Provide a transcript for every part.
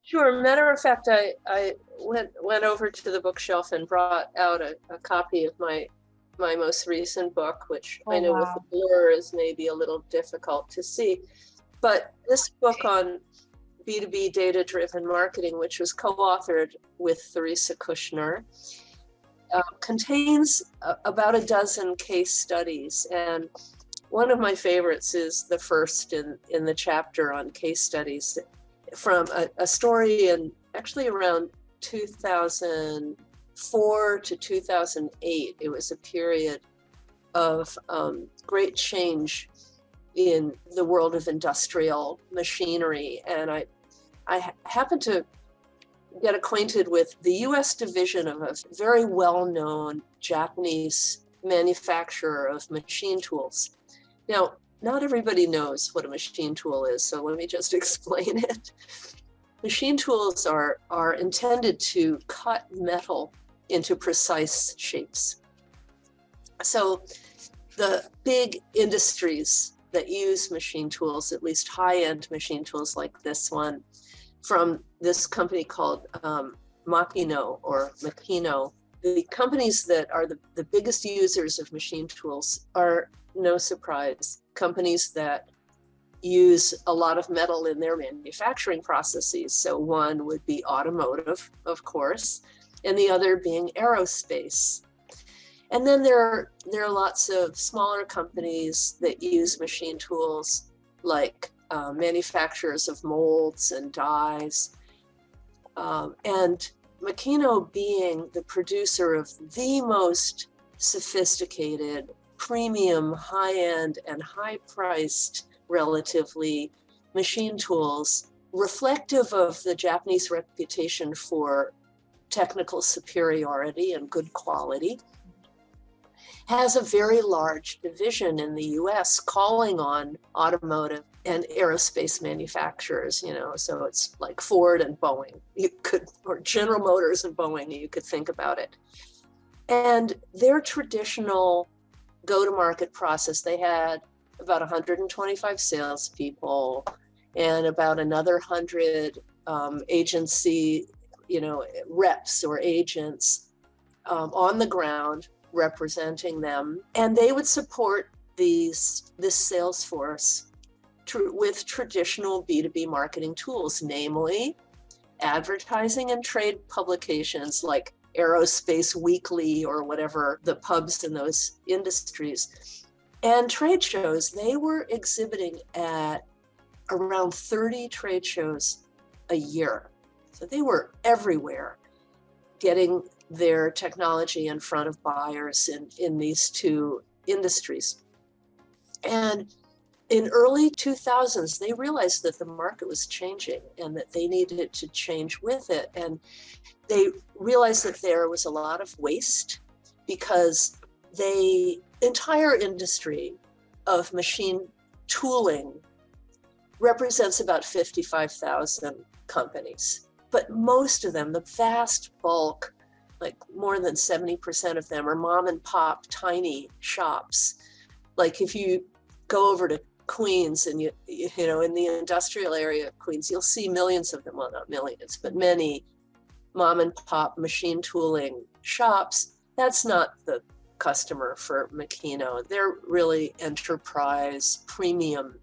Sure. Matter of fact, I went over to the bookshelf and brought out a copy of my most recent book, which Oh, I know with the wow. blur is maybe a little difficult to see. But this book on B2B data-driven marketing, which was co-authored with Theresa Kushner, contains about a dozen case studies. And one of my favorites is the first in the chapter on case studies from a story in actually around 2004 to 2008. It was a period of great change in the world of industrial machinery. And I happened to get acquainted with the US division of a very well-known Japanese manufacturer of machine tools. Now, not everybody knows what a machine tool is, so let me just explain it. Machine tools are intended to cut metal into precise shapes. So the big industries that use machine tools, at least high-end machine tools like this one, from this company called Machino or Machino, the companies that are the biggest users of machine tools are, no surprise, companies that use a lot of metal in their manufacturing processes. So one would be automotive, of course, and the other being aerospace. And then there are lots of smaller companies that use machine tools, like manufacturers of molds and dies. And Machino being the producer of the most sophisticated, premium, high-end, and high-priced, relatively, machine tools, reflective of the Japanese reputation for technical superiority and good quality, has a very large division in the US calling on automotive and aerospace manufacturers, so it's like Ford and Boeing, or General Motors and Boeing, you could think about it. And their traditional go-to-market process, they had about 125 salespeople and about another 100 agency, reps or agents on the ground representing them. And they would support this sales force with traditional B2B marketing tools, namely advertising and trade publications like Aerospace Weekly or whatever the pubs in those industries. And trade shows, they were exhibiting at around 30 trade shows a year. So they were everywhere, getting their technology in front of buyers in these two industries. And in early 2000s, they realized that the market was changing and that they needed to change with it. And they realized that there was a lot of waste because the entire industry of machine tooling represents about 55,000 companies. But most of them, the vast bulk, like more than 70% of them, are mom and pop tiny shops. Like if you go over to Queens and you know, in the industrial area of Queens, you'll see millions of them, well, not millions, but many mom and pop machine tooling shops. That's not the customer for Machino. They're really enterprise premium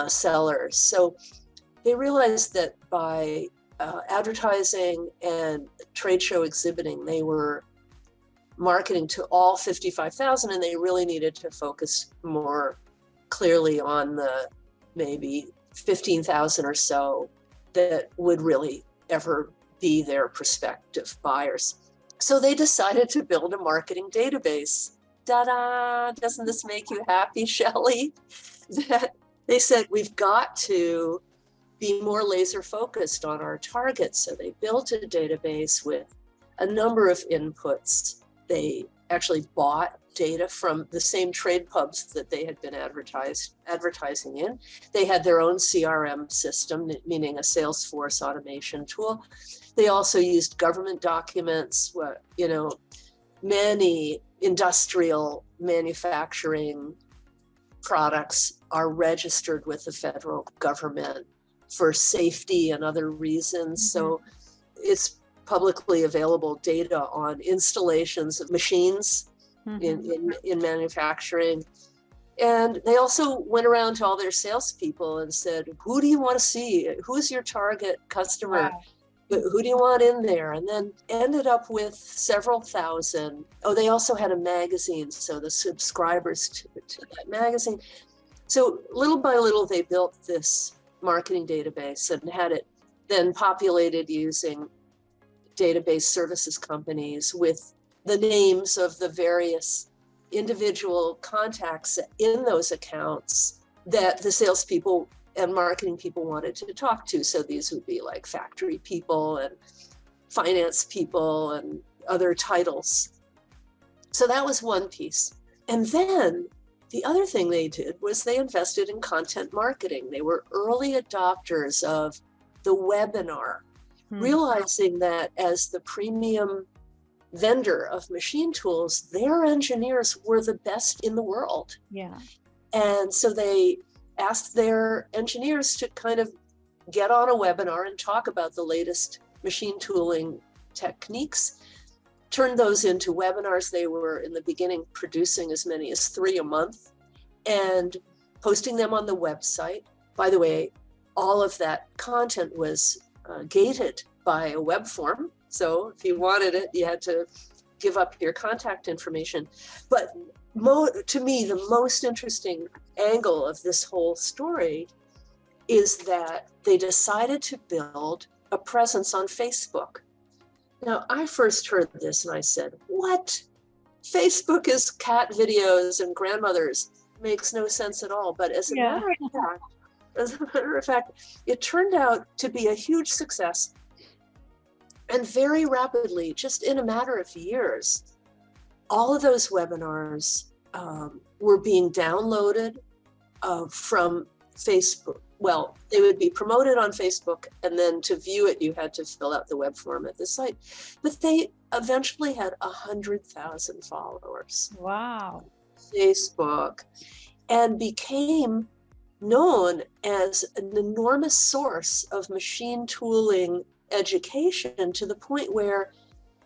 sellers. So they realized that by advertising and trade show exhibiting, they were marketing to all 55,000, and they really needed to focus more clearly on the maybe 15,000 or so that would really ever be their prospective buyers. So they decided to build a marketing database. Ta-da! Doesn't this make you happy, Shelley? That they said, we've got to be more laser focused on our targets. So they built a database with a number of inputs. They actually bought data from the same trade pubs that they had been advertising in. They had their own CRM system, meaning a Salesforce automation tool. They also used government documents. You know, many industrial manufacturing products are registered with the federal government. for safety and other reasons. So it's publicly available data on installations of machines in manufacturing. And they also went around to all their salespeople and said, who do you want to see? Who's your target customer? Wow. Who do you want in there? And then ended up with several thousand. Oh, they also had a magazine, so the subscribers to that magazine. So little by little, they built this marketing database and had it then populated using database services companies with the names of the various individual contacts in those accounts that the salespeople and marketing people wanted to talk to. So these would be like factory people and finance people and other titles. So that was one piece. And then the other thing they did was they invested in content marketing. They were early adopters of the webinar, realizing that as the premium vendor of machine tools, their engineers were the best in the world. Yeah. And so they asked their engineers to kind of get on a webinar and talk about the latest machine tooling techniques, turned those into webinars. They were in the beginning producing as many as 3 a month and posting them on the website. By the way, all of that content was gated by a web form. So if you wanted it, you had to give up your contact information. But to me, the most interesting angle of this whole story is that they decided to build a presence on Facebook. Now, I first heard this and I said, what? Facebook is cat videos and grandmothers. Makes no sense at all. But as a matter of fact, it turned out to be a huge success. And very rapidly, just in a matter of years, all of those webinars were being downloaded from Facebook. Well, they would be promoted on Facebook, and then to view it, you had to fill out the web form at the site. But they eventually had 100,000 followers. Wow. Facebook, and became known as an enormous source of machine tooling education, to the point where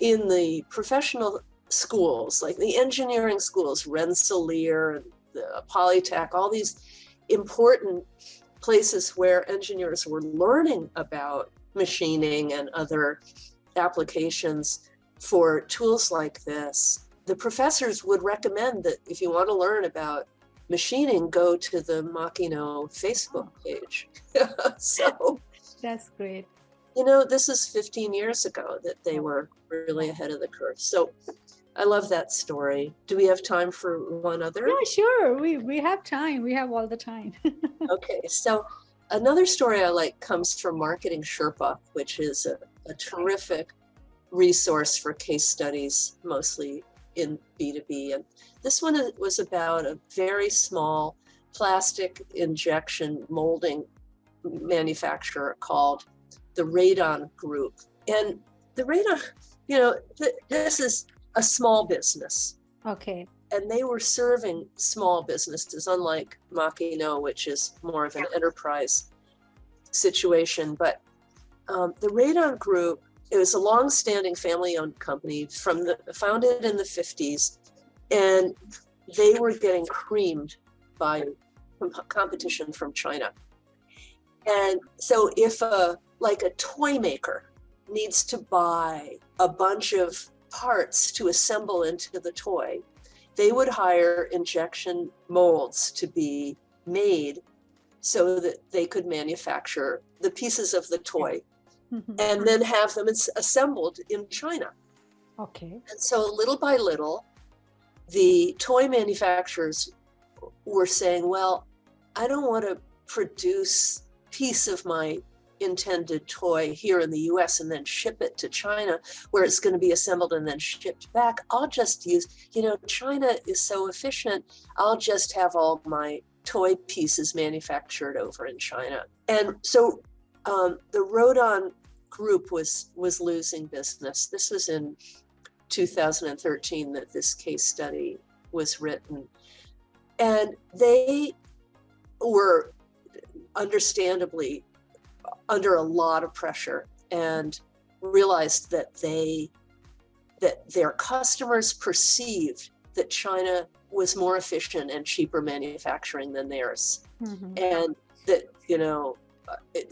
in the professional schools, like the engineering schools, Rensselaer and the Polytech, all these important places where engineers were learning about machining and other applications for tools like this, the professors would recommend that if you want to learn about machining, go to the Machino Facebook page. So that's great. You know, this is 15 years ago that they were really ahead of the curve. So I love that story. Do we have time for one other? Yeah, sure. We have time. We have all the time. Okay, so another story I like comes from Marketing Sherpa, which is a terrific resource for case studies, mostly in B2B. And this one was about a very small plastic injection molding manufacturer called the Radon Group. And the Radon, you know, this is a small business. Okay. And they were serving small businesses, unlike Machino, which is more of an enterprise situation. But the Radon Group, it was a long-standing family-owned company founded in the 50s, and they were getting creamed by competition from China. And so if a toy maker needs to buy a bunch of parts to assemble into the toy, they would hire injection molds to be made so that they could manufacture the pieces of the toy and then have them assembled in China. Okay. And so little by little, the toy manufacturers were saying, well, I don't want to produce a piece of my intended toy here in the US and then ship it to China where it's going to be assembled and then shipped back. I'll just use, China is so efficient. I'll just have all my toy pieces manufactured over in China. And so the Radon Group was losing business. This was in 2013 that this case study was written. And they were understandably under a lot of pressure and realized that their customers perceived that China was more efficient and cheaper manufacturing than theirs. Mm-hmm. And that,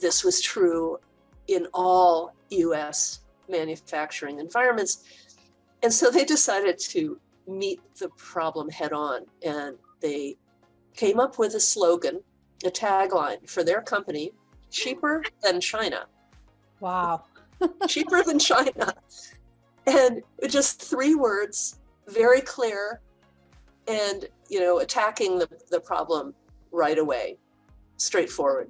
this was true in all US manufacturing environments. And so they decided to meet the problem head on. And they came up with a slogan, a tagline for their company: cheaper than China. Wow. Cheaper than China. And just 3 words, very clear, and attacking the problem right away, straightforward.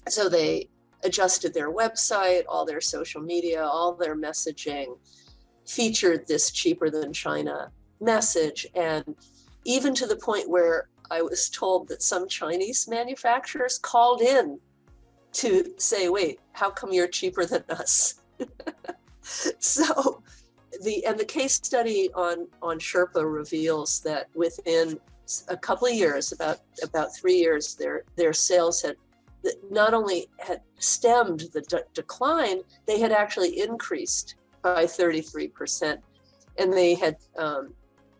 So they adjusted their website, all their social media, all their messaging, featured this cheaper than China message, and even to the point where I was told that some Chinese manufacturers called in to say, wait, how come you're cheaper than us? So the case study on Sherpa reveals that within a couple of years, about 3 years, their sales had not only had stemmed the decline, they had actually increased by 33%, and they had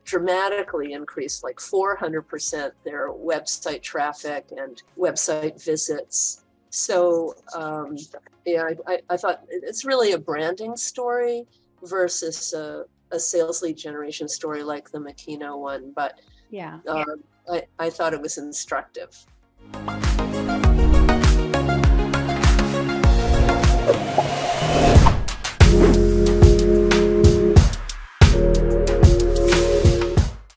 dramatically increased, like 400%, their website traffic and website visits. So I thought it's really a branding story versus a sales lead generation story like the Machino one, but Yeah. I thought it was instructive.